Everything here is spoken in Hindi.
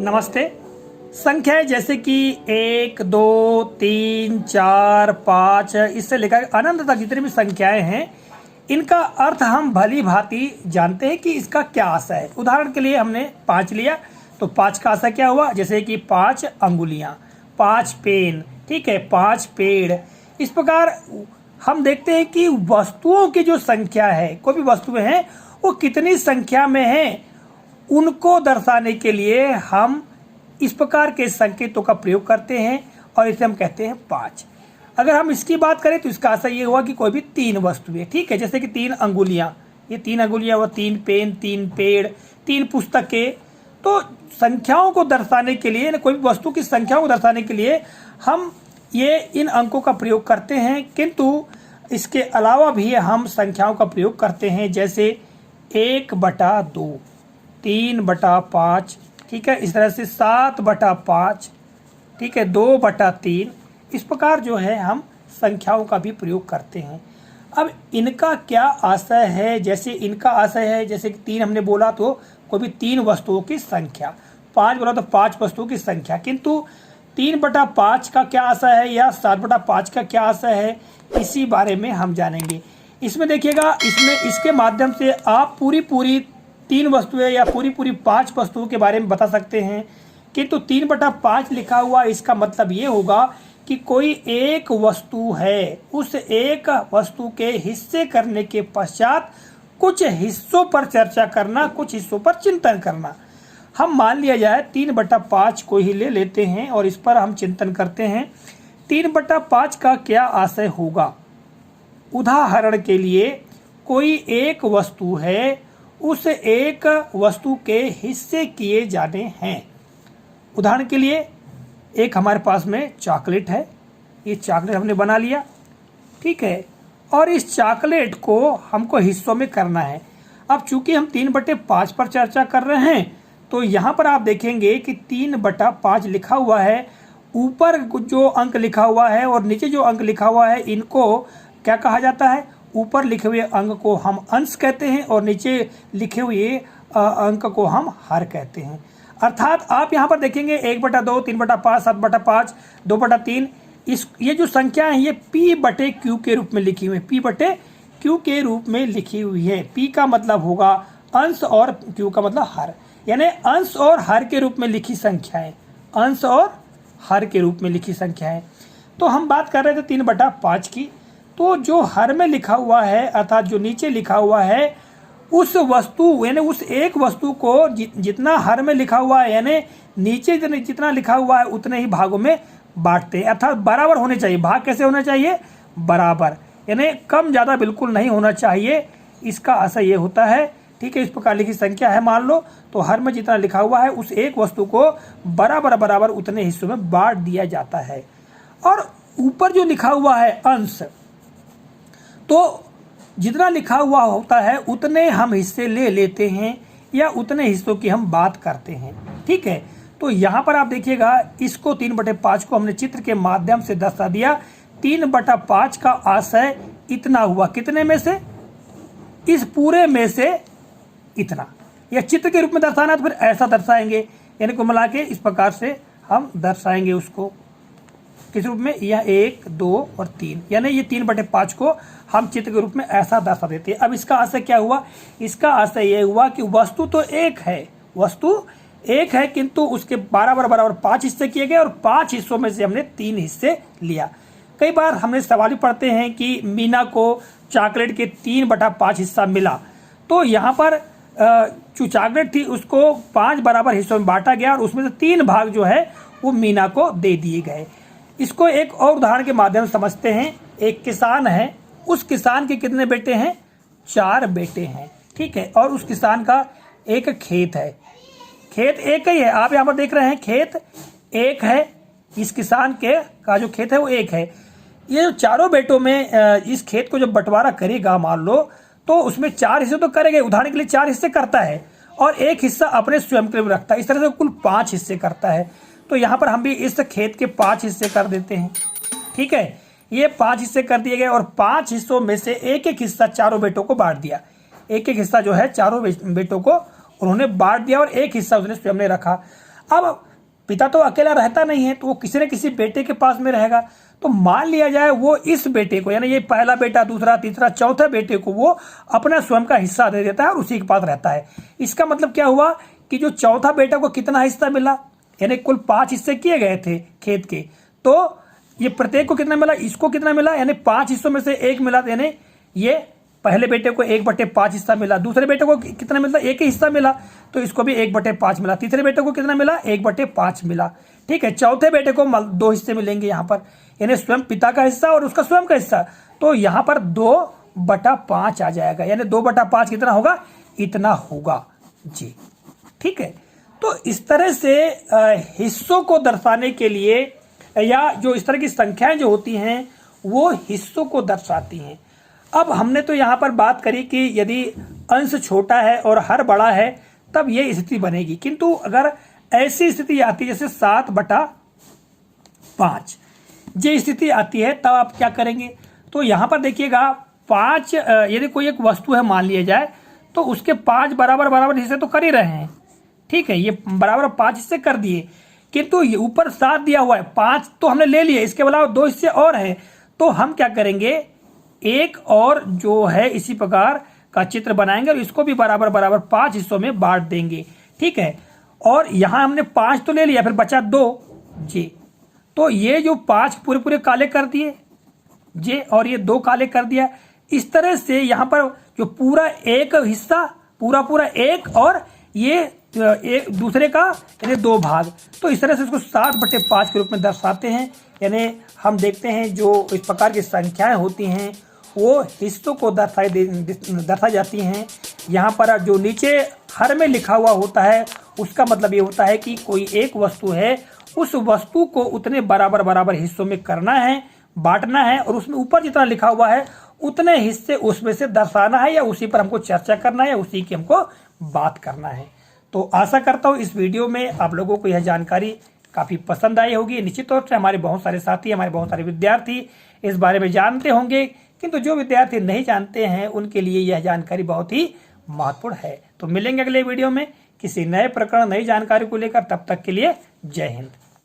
नमस्ते। संख्याएं जैसे कि 1, 2, 3, 4, 5 इससे लेकर अनंत तक जितनी भी संख्याएं हैं, इनका अर्थ हम भली भांति जानते हैं कि इसका क्या आशय है। उदाहरण के लिए हमने 5 लिया तो 5 का आशय क्या हुआ, जैसे कि 5 अंगुलियां, 5 पेन, ठीक है, 5 पेड़। इस प्रकार हम देखते हैं कि वस्तुओं की जो संख्या है, कोई भी वस्तुएं हैं वो कितनी संख्या में है, उनको दर्शाने के लिए हम इस प्रकार के संकेतों का प्रयोग करते हैं और इसे हम कहते हैं 5। अगर हम इसकी बात करें तो इसका आशय ये हुआ कि कोई भी 3 वस्तुएं, ठीक है, जैसे कि 3 अंगुलियां, ये 3 अंगुलियां व 3 पेन, 3 पेड़, 3 पुस्तकें। तो संख्याओं को दर्शाने के लिए, कोई भी वस्तु की संख्याओं को दर्शाने के लिए हम ये इन अंकों का प्रयोग करते हैं, किंतु इसके अलावा भी हम संख्याओं का प्रयोग करते हैं, जैसे 1/2, 3/5, ठीक है, इस तरह से 7/5, ठीक है, 2/3। इस प्रकार जो है हम संख्याओं का भी प्रयोग करते हैं। अब इनका क्या आशय है, जैसे इनका आशय है, जैसे कि 3 हमने बोला तो कोई भी 3 वस्तुओं की संख्या, 5 बोला तो 5 वस्तुओं की संख्या, किंतु 3/5 का क्या आशय है या 7/5 का क्या आशय है, इसी बारे में हम जानेंगे। इसमें देखिएगा, इसमें इसके माध्यम से आप पूरी 3 वस्तुएं या पूरी 5 वस्तुओं के बारे में बता सकते हैं, किंतु 3/5 लिखा हुआ, इसका मतलब ये होगा कि कोई एक वस्तु है, उस एक वस्तु के हिस्से करने के पश्चात कुछ हिस्सों पर चर्चा करना, कुछ हिस्सों पर चिंतन करना। हम मान लिया जाए 3/5 को ही ले लेते हैं और इस पर हम चिंतन करते हैं। 3/5 का क्या आशय होगा। उदाहरण के लिए कोई एक वस्तु है, उस एक वस्तु के हिस्से किए जाने हैं। उदाहरण के लिए एक हमारे पास में चॉकलेट है, ये चॉकलेट हमने बना लिया, ठीक है, और इस चॉकलेट को हमको हिस्सों में करना है। अब चूंकि हम 3/5 पर चर्चा कर रहे हैं, तो यहाँ पर आप देखेंगे कि 3/5 लिखा हुआ है, ऊपर जो अंक लिखा हुआ है और नीचे जो अंक लिखा हुआ है, इनको क्या कहा जाता है, ऊपर लिखे हुए अंक को हम अंश कहते हैं और नीचे लिखे हुए अंक को हम हर कहते हैं। अर्थात आप यहाँ पर देखेंगे 1/2, 3/5, 7/5, 2/3, ये जो संख्या है ये P/Q के रूप में लिखी हुई है, P/Q के रूप में लिखी हुई है। P का मतलब होगा अंश और Q का मतलब हर, यानी अंश और हर के रूप में लिखी संख्याएं, अंश और हर के रूप में लिखी संख्याएं। तो हम बात कर रहे थे 3/5 की, तो जो हर में लिखा हुआ है, अर्थात जो नीचे लिखा हुआ है, उस वस्तु यानी उस एक वस्तु को जितना हर में लिखा हुआ है, यानी नीचे जितना लिखा हुआ है उतने ही भागों में बांटते हैं, अर्थात बराबर होने चाहिए। भाग कैसे होना चाहिए, बराबर, यानी कम ज़्यादा बिल्कुल नहीं होना चाहिए। इसका आशय ये होता है, ठीक है। इस प्रकार लिखी संख्या है, मान लो, तो हर में जितना लिखा हुआ है उस एक वस्तु को बराबर उतने हिस्सों में बांट दिया जाता है। और ऊपर जो लिखा हुआ है अंश, तो जितना लिखा हुआ होता है उतने हम हिस्से ले लेते हैं या उतने हिस्सों की हम बात करते हैं, ठीक है। तो यहाँ पर आप देखिएगा, इसको 3/5 को हमने चित्र के माध्यम से दर्शा दिया। 3/5 का आशय इतना हुआ, कितने में से, इस पूरे में से इतना। या चित्र के रूप में दर्शाना तो फिर ऐसा दर्शाएंगे, यानी को मिला के इस प्रकार से हम दर्शाएंगे उसको, किस रूप में, यह 1, 2 और 3, यानी ये 3/5 को हम चित्र के रूप में ऐसा दर्शा देते हैं। अब इसका आशय क्या हुआ, इसका आशय यह हुआ कि वस्तु तो एक है, वस्तु एक है, किंतु उसके बराबर 5 हिस्से किए गए और 5 हिस्सों में से हमने 3 हिस्से लिया। कई बार हमने सवाल भी पढ़ते हैं कि मीना को चॉकलेट के 3/5 हिस्सा मिला, तो यहाँ पर जो चॉकलेट थी उसको 5 बराबर हिस्सों में बांटा गया और उसमें से 3 भाग जो है वो मीना को दे दिए गए। इसको एक और उदाहरण के माध्यम से समझते हैं। एक किसान है, उस किसान के कितने बेटे हैं, 4 बेटे हैं, ठीक है, और उस किसान का एक खेत है, खेत एक ही है, आप यहाँ पर देख रहे हैं खेत एक है, इस किसान के का जो खेत है वो एक है। ये जो चारों बेटों में इस खेत को जब बंटवारा करेगा, मान लो, तो उसमें 4 हिस्से तो करेंगे, उदाहरण के लिए 4 हिस्से करता है और एक हिस्सा अपने स्वयं के लिए रखता है, इस तरह से कुल 5 हिस्से करता है। तो यहाँ पर हम भी इस खेत के 5 हिस्से कर देते हैं, ठीक है, ये 5 हिस्से कर दिए गए और 5 हिस्सों में से एक हिस्सा चारों बेटों को बांट दिया, एक हिस्सा जो है चारों बेटों को उन्होंने बांट दिया और एक हिस्सा उसने स्वयं ने रखा। अब पिता तो अकेला रहता नहीं है, तो वो किसी न किसी बेटे के पास में रहेगा। तो मान लिया जाए वो इस बेटे को, यानी ये पहला बेटा, दूसरा, तीसरा, चौथा बेटे को वो अपना स्वयं का हिस्सा दे देता है और उसी के पास रहता है। इसका मतलब क्या हुआ कि जो चौथा बेटा को कितना हिस्सा मिला, यानी कुल 5 हिस्से किए गए थे खेत के, तो ये प्रत्येक को कितना मिला, इसको कितना मिला, यानी 5 हिस्सों में से 1 मिला, यानी ये पहले बेटे को 1/5 हिस्सा मिला, दूसरे बेटे को कितना मिला, 1 ही हिस्सा मिला, तो इसको भी 1/5 मिला, तीसरे बेटे को कितना मिला, 1/5 मिला। ठीक है, चौथे बेटे को 2 हिस्से मिलेंगे यहाँ पर, यानी स्वयं पिता का हिस्सा और उसका स्वयं का हिस्सा, तो यहाँ पर 2/5 आ जाएगा, यानी 2/5 कितना होगा, इतना होगा जी। ठीक है, तो इस तरह से हिस्सों को दर्शाने के लिए, या जो इस तरह की संख्याएं जो होती हैं वो हिस्सों को दर्शाती हैं। अब हमने तो यहाँ पर बात करी कि यदि अंश छोटा है और हर बड़ा है तब ये स्थिति बनेगी, किंतु अगर ऐसी स्थिति आती है जैसे 7/5 ये स्थिति आती है, तब आप क्या करेंगे, तो यहाँ पर देखिएगा 5, यदि कोई एक वस्तु है मान लिया जाए, तो उसके 5 बराबर हिस्से तो कर ही रहे हैं। ठीक है, ये बराबर 5 हिस्से कर दिए, किंतु ये ऊपर 7 दिया हुआ है, 5 तो हमने ले लिए, इसके अलावा 2 हिस्से और हैं, तो हम क्या करेंगे, एक और जो है इसी प्रकार का चित्र बनाएंगे और इसको भी बराबर 5 हिस्सों में बांट देंगे। ठीक है, और यहां हमने 5 तो ले लिया, फिर बचा 2 जी, तो ये जो 5 पूरे काले कर दिए जी, और ये 2 काले कर दिया। इस तरह से यहाँ पर जो पूरा एक हिस्सा पूरा एक, और ये एक दूसरे का यानी 2 भाग, तो इस तरह से इसको 7/5 के रूप में दर्शाते हैं। यानी हम देखते हैं जो इस प्रकार की संख्याएं होती हैं वो हिस्सों को दर्शाई जाती हैं। यहाँ पर जो नीचे हर में लिखा हुआ होता है उसका मतलब ये होता है कि कोई एक वस्तु है, उस वस्तु को उतने बराबर हिस्सों में करना है, बांटना है, और उसमें ऊपर जितना लिखा हुआ है उतने हिस्से उसमें से दर्शाना है, या उसी पर हमको चर्चा करना है, या उसी की हमको बात करना है। तो आशा करता हूँ इस वीडियो में आप लोगों को यह जानकारी काफ़ी पसंद आई होगी। निश्चित तौर से हमारे बहुत सारे साथी, हमारे बहुत सारे विद्यार्थी इस बारे में जानते होंगे, किंतु जो विद्यार्थी नहीं जानते हैं उनके लिए यह जानकारी बहुत ही महत्वपूर्ण है। तो मिलेंगे अगले वीडियो में किसी नए प्रकरण, नई जानकारी को लेकर, तब तक के लिए जय हिंद।